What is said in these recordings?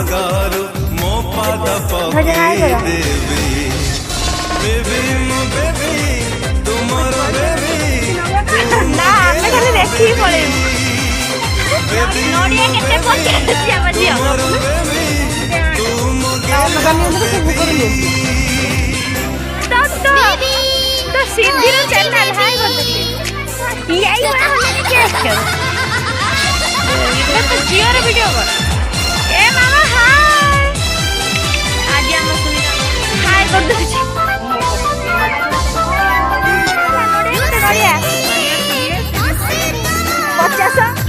गारू मो पाद पके देवी बेबी मो बेबी तुमर बेबी ना ଆମେ ଖାଲି ଦେଖିକି ପଳେଇବୁ ନଡ଼ିଆ କେତେ ପକେଇ ଅଛି ଆମ ଝିଅ तो सिद्धि रो चैनल हाय करते यही हुआ हमने केस करो इधर तो जियो रे वीडियो कर ए मामा हाय आज हम सुनी हाय कर दे छी नड़िया 50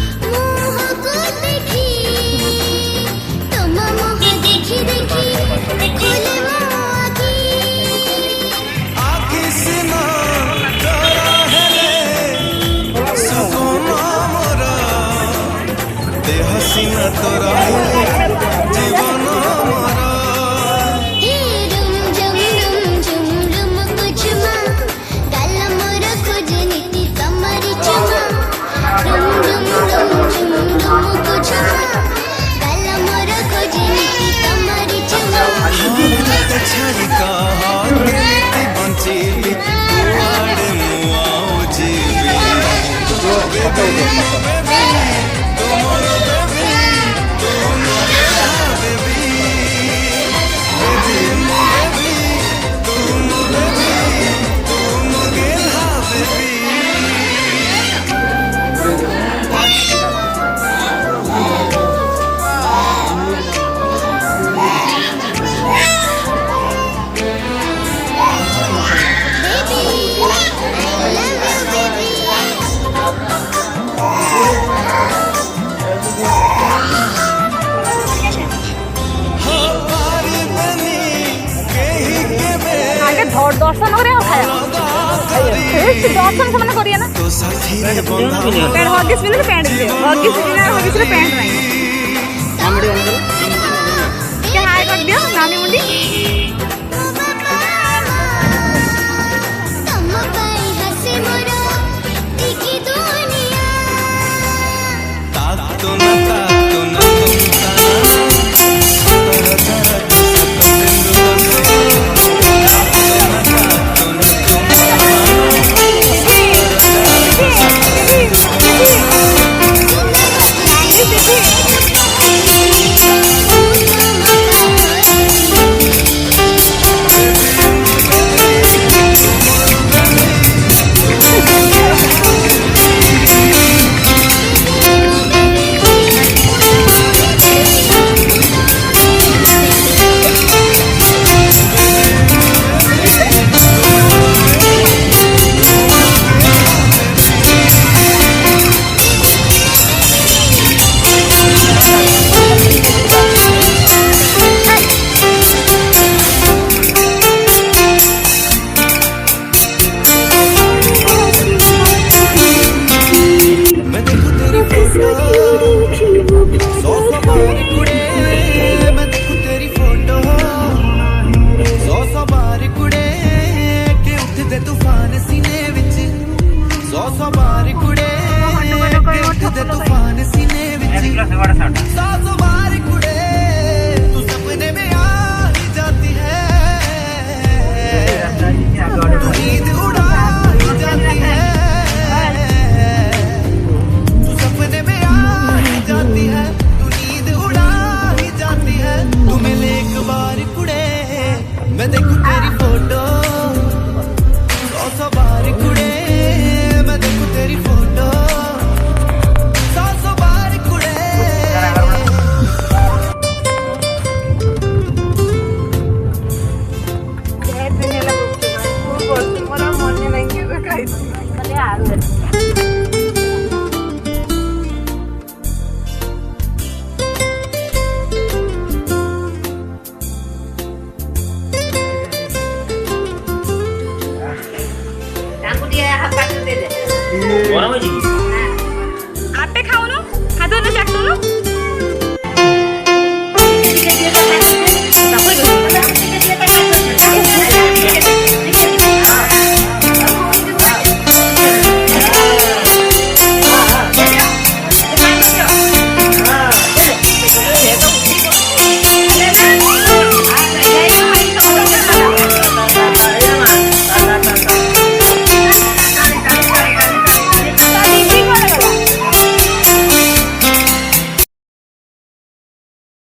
हसीना तोरा जीवन छाड़ी कहा बंची कुआड़े मुआओ जीवी दर्शन करे दर्शन से करिए ना पैंट हॉगिस पिंधे पैंट दिए हॉगिस बिना हॉगिस रे पैंट नहीं क्या हाय कर दियो नानी मुंडी तूफान सीने विच 100 बार